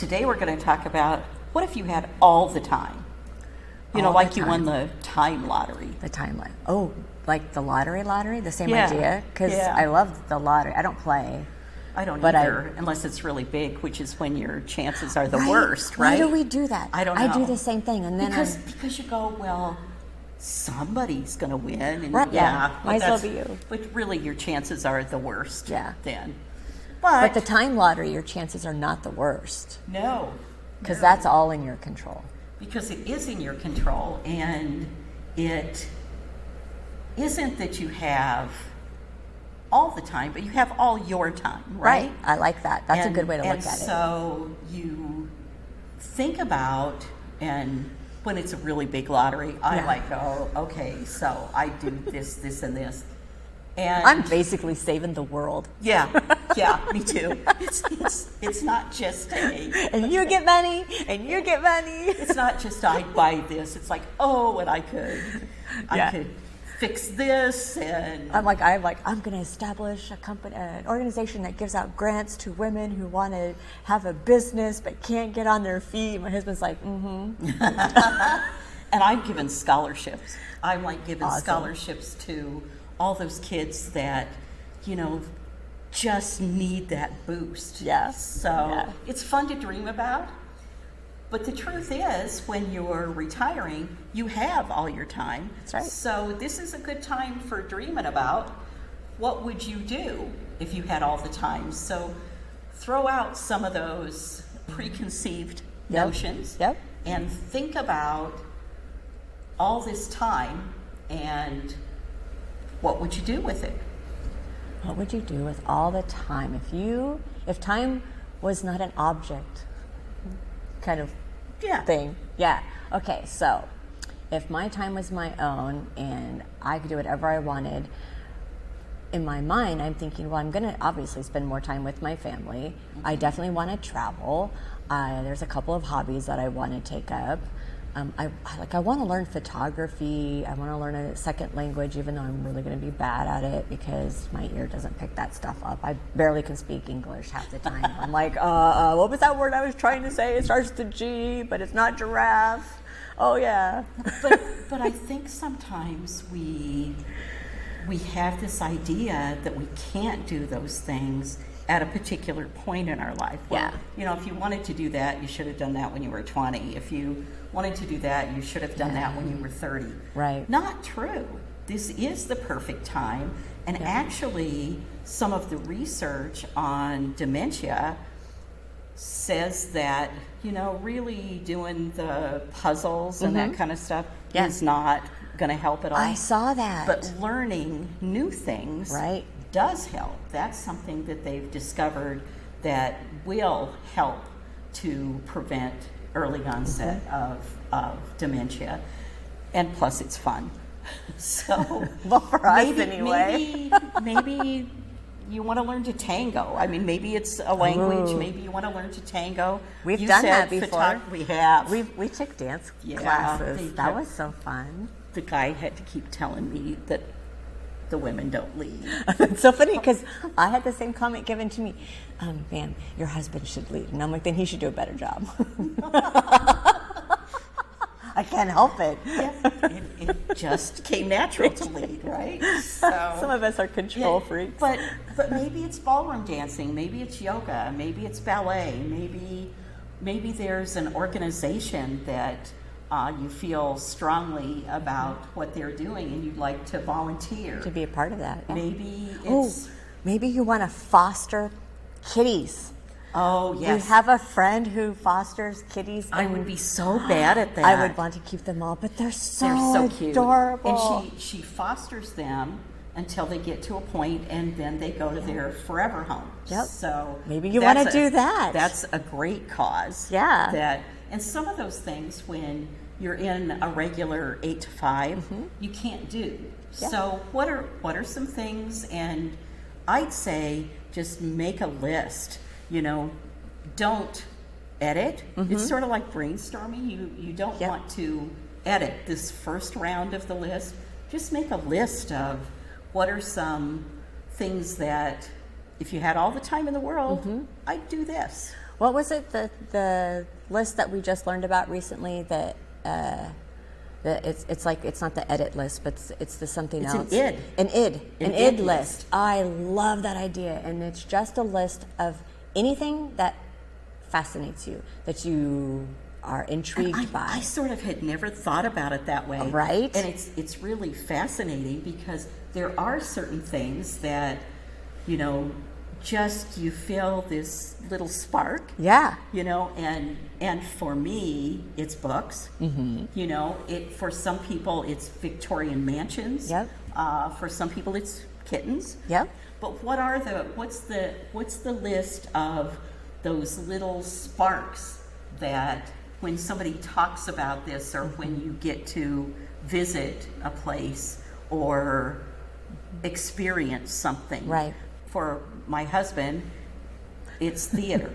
today we're going to talk about what if you had all the time? You know, All like the you won time. the time lottery. The timeline. Oh, like the lottery? The same Yeah. idea? Because Yeah. I love the lottery. I don't play. I don't But either, unless it's really big, which is when your chances are the Right? worst, right? Why do we do that? I don't know. I do the same thing, and then because you go, well, somebody's going to win, and Right, yeah. but Might as well that's- be you. But really, your chances are the worst. Yeah. Then, but the time lottery, your chances are not the worst no, because no. that's all in your control. Because it is in your control, and it isn't that you have all the time, but you have all your time, right? I like that. That's And- a good way to look and at it. so you think about, and when it's a really big lottery, I Yeah. like, oh, okay, so I do this, this, and this. And I'm basically saving the world. yeah, me too. It's not just And you get money, and you get money. it's not just I buy this. It's like, oh, and I Yeah. could fix this, and I'm going to establish a company, an organization that gives out grants to women who want to have a business but can't get on their feet. My husband's like, and I'm giving scholarships. I'm like giving Awesome. scholarships to all those kids that, you know, just need that boost. Yeah. So Yeah. it's fun to dream about. But the truth is, when you're retiring, you have all your time. That's right. So this is a good time for dreaming about what would you do if you had all the time. So throw out some of those preconceived Yep. notions Yep. and think about all this time and what would you do with it? what would you do with all the time if time was not an object kind of Yeah. thing? Yeah. Okay, so if my time was my own and I could do whatever I wanted, in my mind, I'm thinking, well, I'm going to obviously spend more time with my family. I definitely want to travel. There's a couple of hobbies that I want to take up. I want to learn photography. I want to learn a second language, even though I'm really going to be bad at it because my ear doesn't pick that stuff up. I barely can speak English half the time. I'm like, what was that word I was trying to say? It starts with a G, but it's not giraffe. Oh, yeah. But I think sometimes we have this idea that we can't do those things at a particular point in our life. Well, Yeah. You know, if you wanted to do that, you should have done that when you were 20. If you wanted to do that, you should have done that when you were 30. Right. Not true. This is the perfect time. And actually, some of the research on dementia says that, you know, really doing the puzzles and that kind of stuff Yeah. is not going to help at all. I saw that. But learning new things Right. does help. That's something that they've discovered that will help to prevent early onset of dementia. And plus, it's fun. So, Well, for us anyway. maybe you want to learn to tango. I mean, maybe it's a language. Ooh. Maybe you want to learn to tango. We've You done said that before. We have. We took dance Yeah, classes. That yeah. was so fun. The guy had to keep telling me that the women don't lead. It's so funny because I had the same comment given to me. Ma'am, your husband should lead. And I'm like, then he should do a better job. I can't help it. Yeah, it just came natural to lead, right? So, Some of us are control freaks. But maybe it's ballroom dancing, maybe it's yoga, maybe it's ballet, maybe there's an organization that you feel strongly about what they're doing and you'd like to volunteer. To be a part of that. Yeah. Maybe Oh, it's maybe you want to foster kitties. oh You yes. have a friend who fosters kitties. I and would be so bad at that. I would want to keep them all, but they're so, They're so cute. adorable. And she fosters them until they get to a point, and then they go to their forever home. Yep. So Maybe you that's wanna a- do that. That's a great cause. Yeah. And some of those things, when you're in a regular 8 to 5, you can't do. Yeah. So what are some things? And I'd say just make a list. You know, don't edit. It's sort of like brainstorming. You don't Yep. want to edit this first round of the list. Just make a list of what are some things that, if you had all the time in the world, I'd do this. What was it, the list that we just learned about recently, that it's like, it's not the edit list, but it's the something It's else. an id list. list. I love that idea. And it's just a list of anything that fascinates you, that you are intrigued by. I sort of had never thought about it that way. Right. And it's really fascinating because there are certain things that, you know, just you feel this little spark. Yeah. You know, and for me, it's books. Mm-hmm. You know, for some people it's Victorian mansions. Yep. For some people it's kittens. Yep. But what's the list of those little sparks that when somebody talks about this, or when you get to visit a place or experience something? Right. For my husband, it's theater.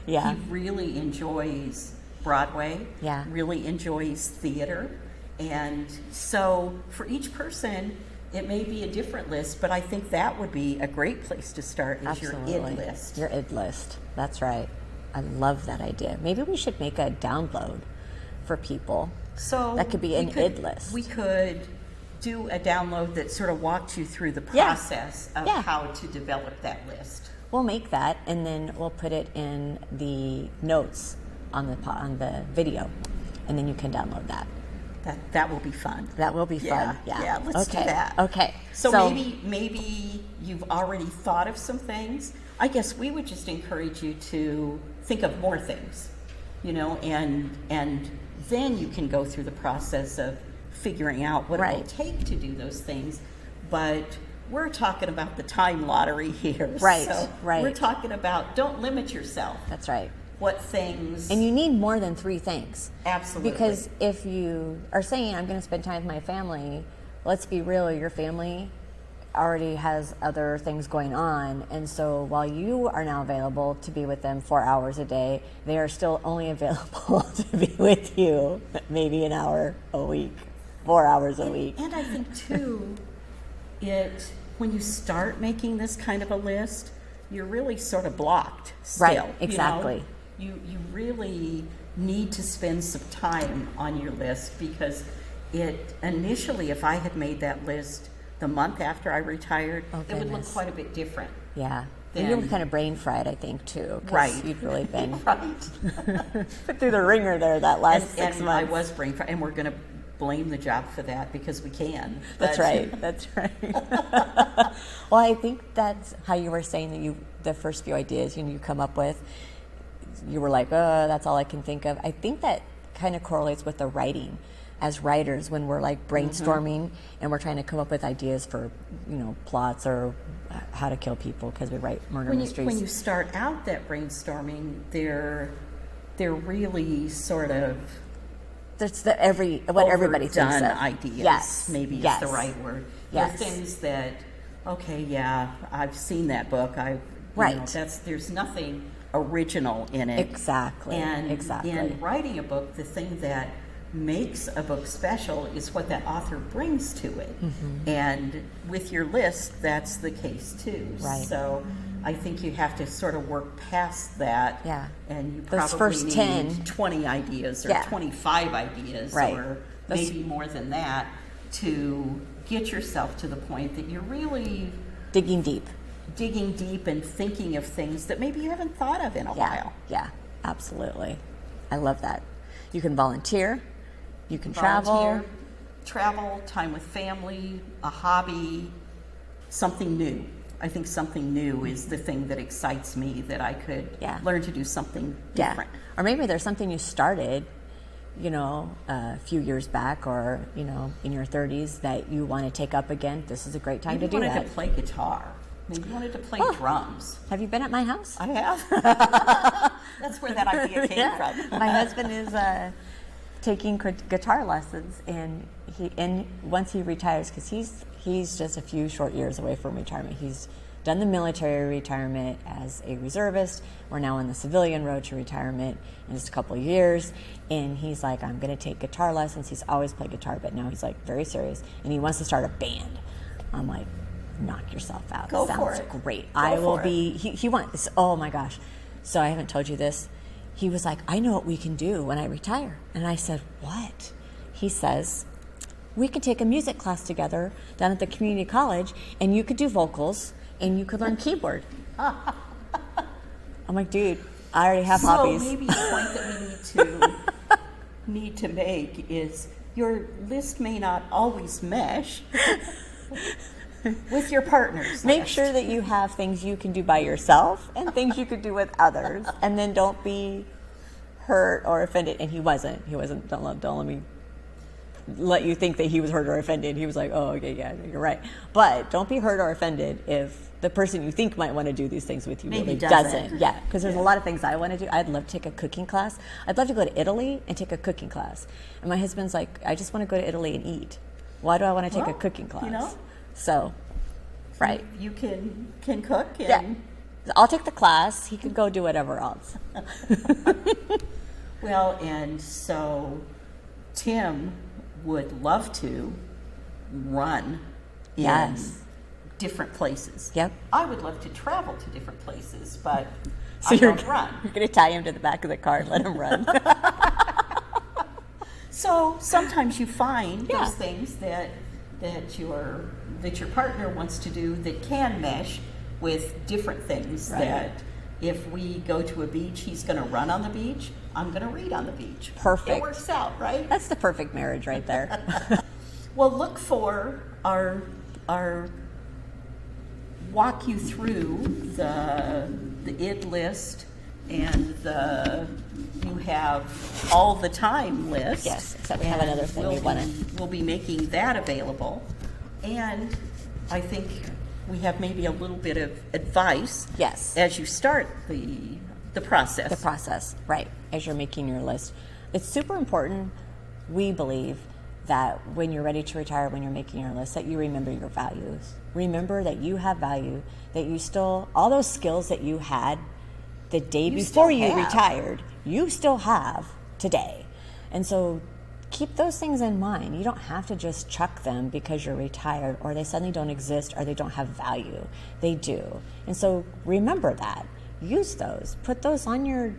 Yeah. He really enjoys Broadway. Yeah. Really enjoys theater. And so for each person, it may be a different list, but I think that would be a great place to start, is Absolutely. your id list. Your id list. That's right. I love that idea. Maybe we should make a download for people. So that could be an id list. We could do a download that sort of walks you through the Yeah. process of Yeah. how to develop that list. We'll make that, and then we'll put it in the notes on the video, and then you can download that. That will be fun. That will be fun. Yeah, let's do that. Okay. So maybe you've already thought of some things. I guess we would just encourage you to think of more things, you know, and then you can go through the process of figuring out what it will take to do those things. But we're talking about the time lottery here. Right, So right. We're talking about, don't limit yourself. That's right. What things. And you need more than 3 things. Absolutely. Because if you are saying, I'm going to spend time with my family, let's be real, your family already has other things going on. And so while you are now available to be with them 4 hours a day, they are still only available to be with you maybe an hour a week, 4 hours a week. And I think, too, when you start making this kind of a list, you're really sort of blocked still. Right, exactly. You know? You really need to spend some time on your list, because initially, if I had made that list the month after I retired, it would look quite a bit different. Yeah. And you were kind of brain fried, I think, too. 'Cause Right. you'd really been Right. put through the ringer there that last 6 and months. I was brain fried, and we're going to blame the job for that because we can. That's But- right. That's right. Well, I think that's how you were saying that the first few ideas you come up with, you were like, oh, that's all I can think of. I think that kind of correlates with the writing. As writers, when we're like brainstorming and we're trying to come up with ideas for, plots or how to kill people, because we write murder mysteries. When you start out that brainstorming, they're really sort of That's what everybody thinks of. overdone ideas. Yes, maybe is yes. the right word. Yes. They're things that, okay, yeah, I've seen that book. Right. There's nothing original in it. Exactly. And exactly. in writing a book, the thing that makes a book special is what that author brings to it. Mm-hmm. And with your list, that's the case too. Right. So I think you have to sort of work past that. Yeah. And you Those probably first need 10. 20 ideas or Yeah. 25 ideas Right. or Those- maybe more than that to get yourself to the point that you're really digging deep and thinking of things that maybe you haven't thought of in a while. Yeah, absolutely. I love that. You can volunteer. You can Volunteer, travel, time with family, a hobby, something new. I think something new is the thing that excites me, that I could learn to do something different. Or maybe there's something you started, a few years back, or, in your 30s that you want to take up again. This is a great time Maybe to do you that. wanted to play guitar. Maybe you wanted to play drums. Have you been at my house? I have. That's where that idea came from. My husband is taking guitar lessons, and once he retires, because he's just a few short years away from retirement. He's done the military retirement as a reservist. We're now on the civilian road to retirement in just a couple of years, and he's like, I'm going to take guitar lessons. He's always played guitar, but now he's like very serious, and he wants to start a band. I'm like, knock yourself out. Go Sounds for it. great. Go I will for be. He wants. Oh my gosh. So I haven't told you this. He was like, I know what we can do when I retire. And I said, what? He says, we could take a music class together down at the community college, and you could do vocals, and you could learn keyboard. I'm like, dude, I already have hobbies. So maybe the point that we need to make is your list may not always mesh with your partner's Make list. sure that you have things you can do by yourself and things you could do with others, and then don't be hurt or offended. And he wasn't. Don't let me let you think that he was hurt or offended. He was like, oh, okay, yeah, you're right. But don't be hurt or offended if the person you think might want to do these things with you Maybe really doesn't. doesn't. Yeah, because there's a lot of things I want to do. I'd love to take a cooking class. I'd love to go to Italy and take a cooking class. And my husband's like, I just want to go to Italy and eat. Why do I want to take a cooking class? You know? So, right. You can cook and Yeah. I'll take the class. He could go do whatever else. well, and so Tim would love to run in Yes. different places. Yep. I would love to travel to different places, but So I you're don't run. You're going to tie him to the back of the car and let him run. So sometimes you find Yeah. those things that your partner wants to do that can mesh with different things. Right. That if we go to a beach, he's going to run on the beach. I'm going to read on the beach. Perfect. It works out, right? That's the perfect marriage right there. Well, look for our walk you through the id list and you have all the time list. Yes, except we have another thing we wanna- We'll be making that available, and I think we have maybe a little bit of advice. Yes. As you start the process. The process, right, as you're making your list. It's super important, we believe, that when you're ready to retire, when you're making your list, that you remember your values. Remember that you have value, that you still, all those skills that you had the day You before still you have. retired, you still have today. And so keep those things in mind. You don't have to just chuck them because you're retired or they suddenly don't exist or they don't have value. They do. And so remember that. Use those. Put those on your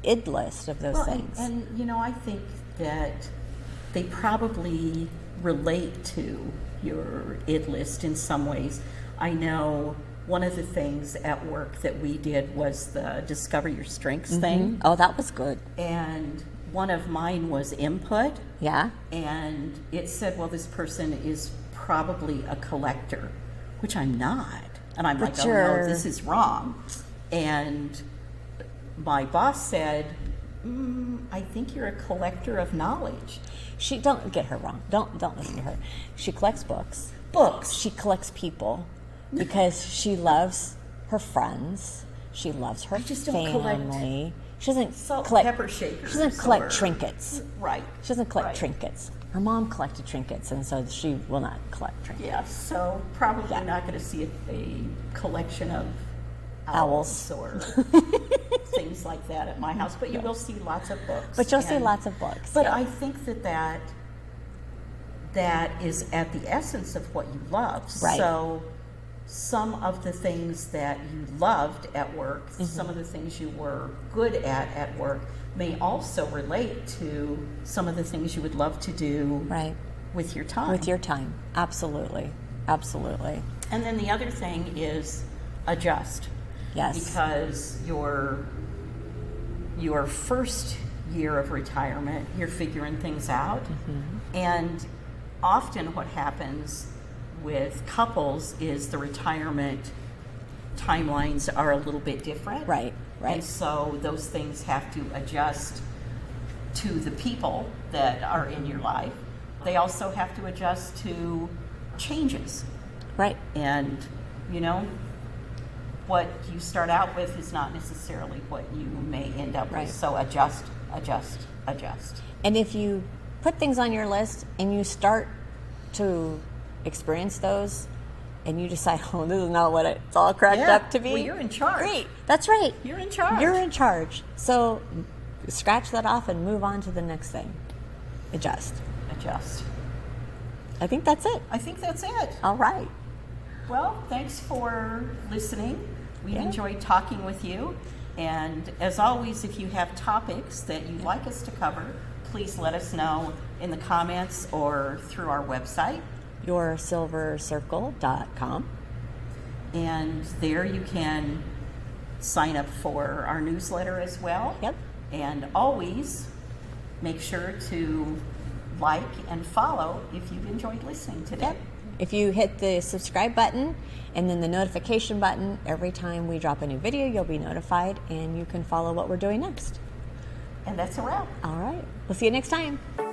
id list of those Well, things. and I think that they probably relate to your id list in some ways. I know one of the things at work that we did was the Discover Your Strengths thing. Oh, that was good. And one of mine was input. Yeah. And it said, well, this person is probably a collector, which I'm not. And I'm But like, oh no, this is wrong. And my boss said, I think you're a collector of knowledge. She don't get her wrong. Don't listen to her. She collects books. Books. She collects people because she loves her friends. She loves her just don't family. collect She doesn't salt and collect pepper shakers. She doesn't collect or- trinkets. Right. She doesn't collect Right. trinkets. Her mom collected trinkets, and so she will not collect trinkets. Yeah, so probably Yeah. not going to see a collection of Owls. or things like that at my house, but you will see lots of books. But you'll see and- lots of books. But yeah. I think that is at the essence of what you love. Right. So some of the things that you loved at work, Mm-hmm. some of the things you were good at work, may also relate to some of the things you would love to do Right. with your time. With your time. Absolutely. Absolutely. And then the other thing is adjust. Yes. Because your first year of retirement, you're figuring things out. Mm-hmm. And often what happens with couples is the retirement timelines are a little bit different. Right, right. And so those things have to adjust to the people that are in your life. They also have to adjust to changes. Right. And, what you start out with is not necessarily what you may end up Right. with. So adjust, adjust, adjust. And if you put things on your list and you start to experience those and you decide, oh, this is not what it's all cracked Yeah. up to be. Well, you're in charge. Great. That's right. You're in charge. You're in charge. So scratch that off and move on to the next thing. Adjust. Adjust. I think that's it. I think that's it. All right. Well, thanks for listening. We've Yeah. enjoyed talking with you. And as always, if you have topics that you'd like us to cover, please let us know in the comments or through our website. yoursilvercircle.com. And there you can sign up for our newsletter as well. Yep. And always make sure to like and follow if you've enjoyed listening today. Yep. If you hit the subscribe button and then the notification button, every time we drop a new video, you'll be notified and you can follow what we're doing next. And that's a wrap. All right. We'll see you next time.